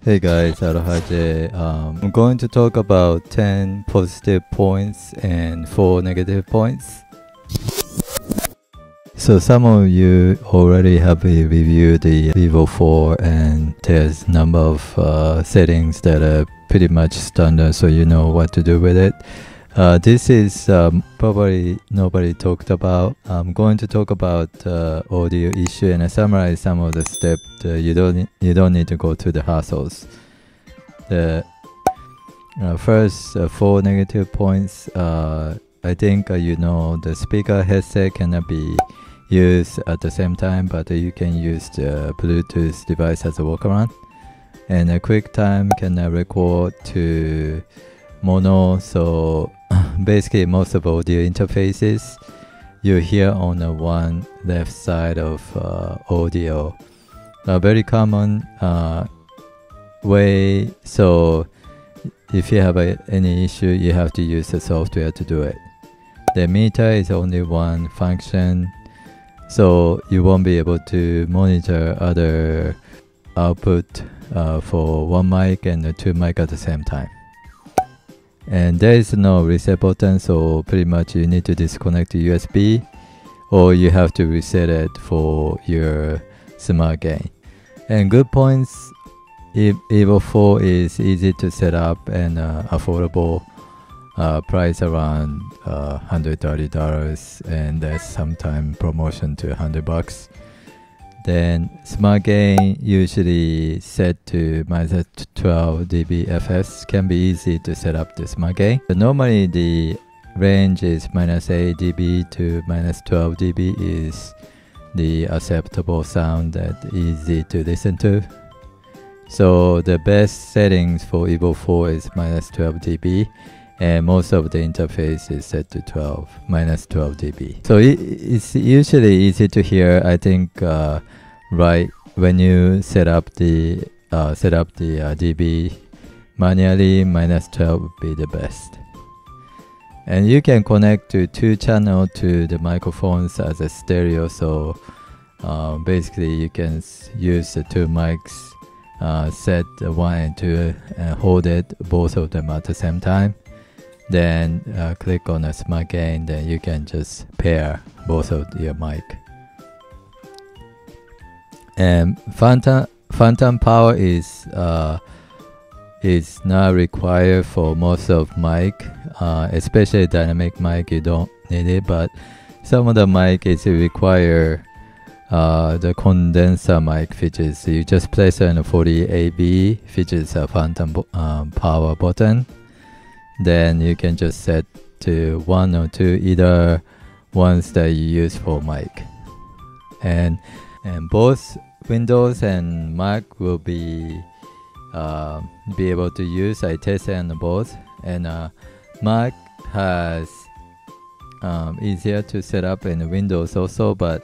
Hey guys, Aloha J. I'm going to talk about 10 positive points and 4 negative points. So some of you already have reviewed the Evo 4 and there's a number of settings that are pretty much standard, so you know what to do with it. This is probably nobody talked about. I'm going to talk about audio issue and summarize some of the steps. You don't need to go through the hassles. The first 4 negative points. I think you know the speaker headset cannot be used at the same time, but you can use the Bluetooth device as a workaround. And a QuickTime can record to mono, so basically most of audio interfaces you hear on the one left side of audio. A very common way, so if you have any issue, you have to use the software to do it. The meter is only one function, so you won't be able to monitor other output for one mic and two mic at the same time. And there is no reset button, so pretty much you need to disconnect the USB or you have to reset it for your smart gain. And good points, Evo 4 is easy to set up and affordable, price around $130, and there's sometime promotion to $100. Then smart gain usually set to minus 12 dB FS, can be easy to set up the smart gain. But normally the range is minus 8 dB to minus 12 dB is the acceptable sound that easy to listen to. So the best settings for Evo 4 is minus 12 dB, and most of the interface is set to minus 12 dB. So it's usually easy to hear. I think right when you set up the dB manually, minus 12 would be the best. And you can connect to 2 channels to the microphones as a stereo. So basically you can use the 2 mics, set 1 and 2 and hold it, both of them at the same time. Then click on a smart gain, then you can just pair both of your mic. And phantom power is not required for most of mic, especially dynamic mic. You don't need it, but some of the mic is require the condenser mic features. So you just place it on the 40AB, features a phantom power button. Then you can just set to 1 or 2, either ones that you use for mic. And both Windows and Mac will be able to use. I tested on both, and Mac has easier to set up in Windows also, but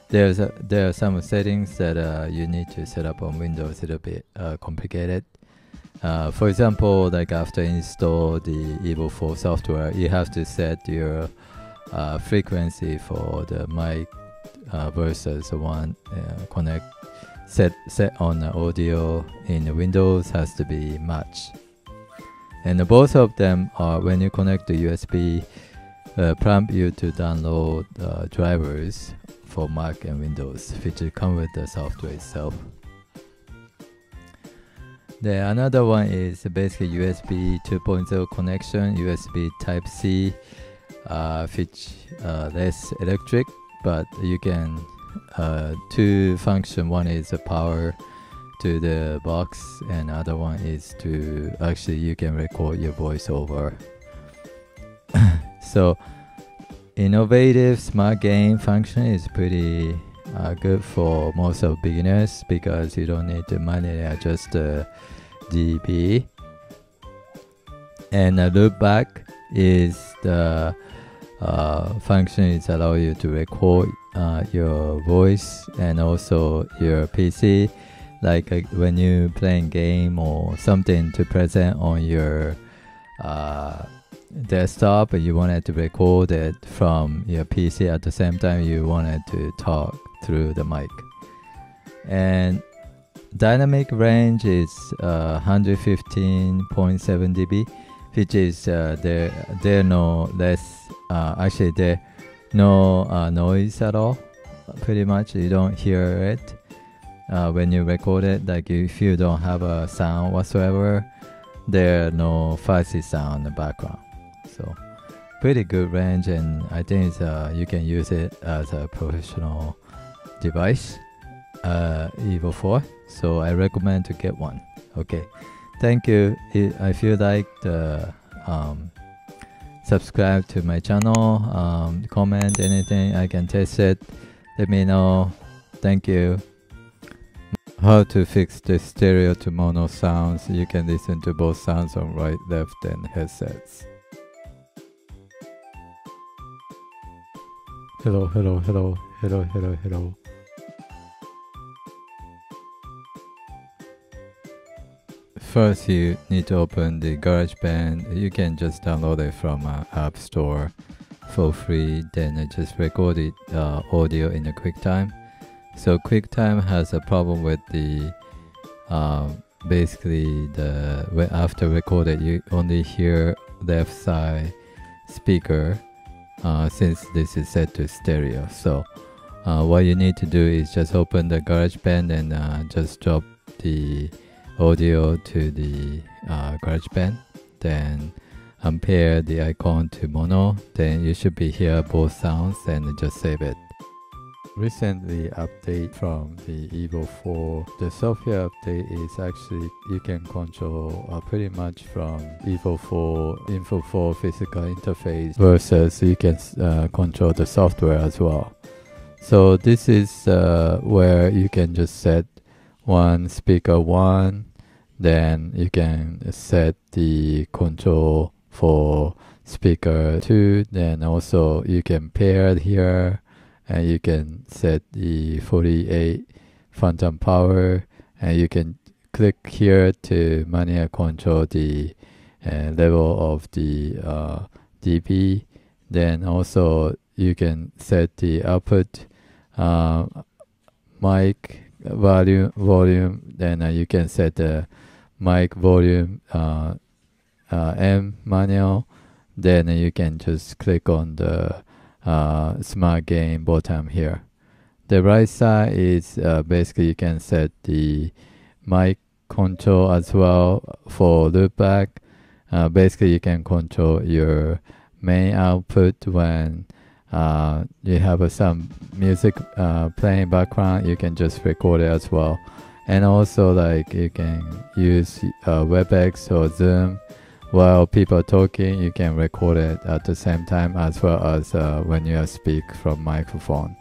there are some settings that you need to set up on Windows. It'll be complicated. For example, like after install the Evo 4 software, you have to set your frequency for the mic versus one set on the audio in the Windows has to be matched. And both of them are, when you connect the USB, prompt you to download drivers for Mac and Windows, which come with the software itself. The another one is basically USB 2.0 connection, USB Type-C, which less electric, but you can 2 function. One is a power to the box, and other one is to actually you can record your voice over. So innovative smart gain function is pretty good for most of beginners because you don't need to manually adjust the dB. And a loopback is the function is allow you to record your voice and also your PC, like when you playing game or something to present on your desktop, you wanted to record it from your PC at the same time you wanted to talk through the mic. And dynamic range is 115.7 dB, which is there no less. Actually, there no noise at all. Pretty much, you don't hear it when you record it. Like if you don't have a sound whatsoever, there are no fuzzy sound in the background. So pretty good range, and I think it's, you can use it as a professional device. Evo 4, so I recommend to get one. Okay, thank you. If you like the subscribe to my channel, comment anything, I can test it, let me know. Thank you. How to fix the stereo to mono sounds. You can listen to both sounds on right, left, and headsets. Hello. First, you need to open the GarageBand. You can just download it from App Store for free. Then I just record it audio in a QuickTime. So QuickTime has a problem with the basically after recorded you only hear left side speaker since this is set to stereo. So what you need to do is just open the GarageBand and just drop the audio to the GarageBand, then pair the icon to mono, then you should be hear both sounds and just save it. Recently update from the Evo 4, the software update is actually you can control pretty much from Evo 4 Info 4 physical interface versus you can control the software as well. So this is where you can just set one speaker 1, then you can set the control for speaker 2, then also you can pair it here, and you can set the 48 phantom power, and you can click here to manually control the level of the dB. Then also you can set the output mic volume, then you can set the mic volume M manual, then you can just click on the smart gain bottom here. The right side is basically you can set the mic control as well for loopback. Basically you can control your main output when you have some music playing background, you can just record it as well. And also like you can use WebEx or Zoom while people are talking, you can record it at the same time as well as when you speak from microphone.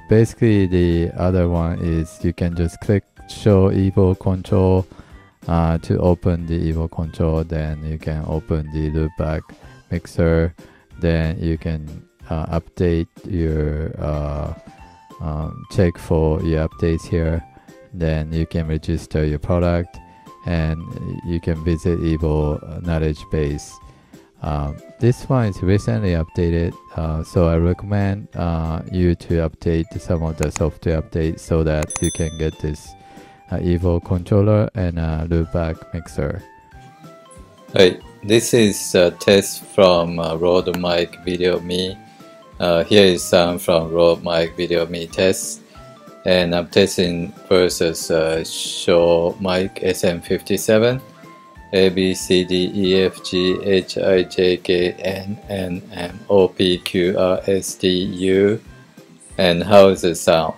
Basically the other one is you can just click show Evo control to open the Evo control, then you can open the loopback mixer, then you can update your check for your updates here, then you can register your product, and you can visit Evo knowledge base. This one is recently updated, so I recommend you to update some of the software updates so that you can get this Evo controller and loopback mixer. Right, this is a test from Rode Mic Video Me. Here is some from Rode Mic Video Me test, and I'm testing versus Shure Mic SM57, A B C D E F G H I J K N N M O P Q R S T U, and how is it sound?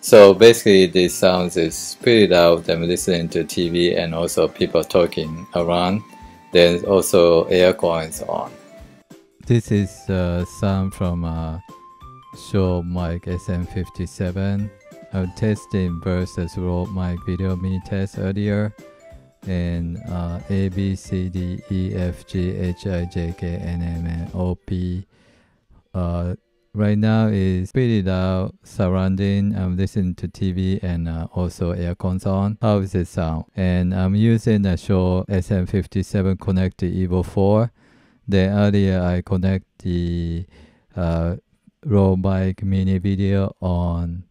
So basically the sounds is pretty loud. I'm listening to TV and also people talking around. There's also aircon is on. This is sound from Shure Mic SM57. I tested versus Rode Mic Video Me test earlier, and A B C D E F G H I J K N M N O P. Right now is pretty loud surrounding. I'm listening to TV and also aircons on. How is it sound? And I'm using a Shure SM57 connect to Evo 4. Then earlier I connect the Rode Mic Mini Video on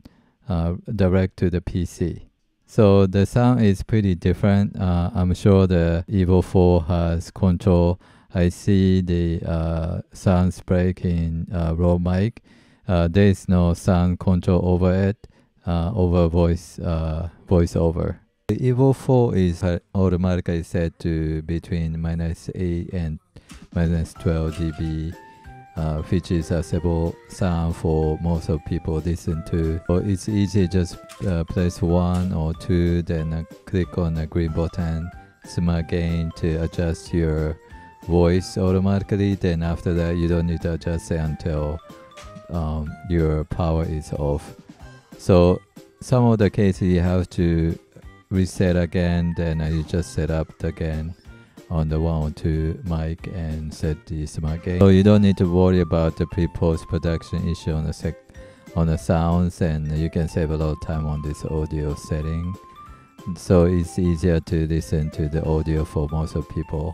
direct to the PC. So the sound is pretty different. I'm sure the Evo 4 has control. I see the sound break in raw mic. There is no sound control over it, over voiceover. The Evo 4 is automatically set to between -8 and -12 dB, which is a stable sound for most of people listen to. So it's easy, just press 1 or 2, then click on the green button, smart gain to adjust your voice automatically. Then after that, you don't need to adjust it until your power is off. So some of the cases you have to reset again, then you just set up again on the 1 or 2 mic and set the smart gain. So you don't need to worry about the pre-post production issue on the sounds, and you can save a lot of time on this audio setting. So it's easier to listen to the audio for most of people.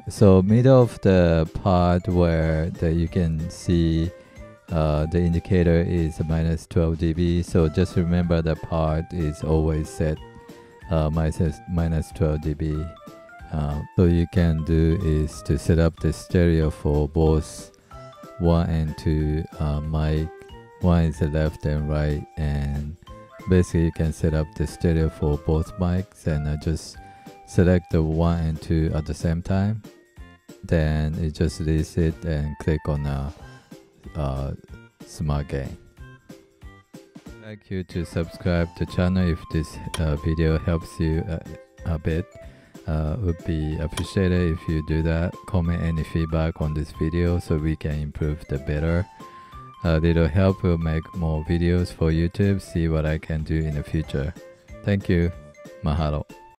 So middle of the part where you can see the indicator is -12 dB. So just remember the part is always set -12 dB. So you can do is to set up the stereo for both 1 and 2 mic. One is the left and right, and basically you can set up the stereo for both mics, and just select the 1 and 2 at the same time. Then you just release it and click on smart gain. I'd like you to subscribe to the channel if this video helps you a bit. Would be appreciated if you do that. Comment any feedback on this video so we can improve the better. Little help will make more videos for YouTube. See what I can do in the future. Thank you. Mahalo.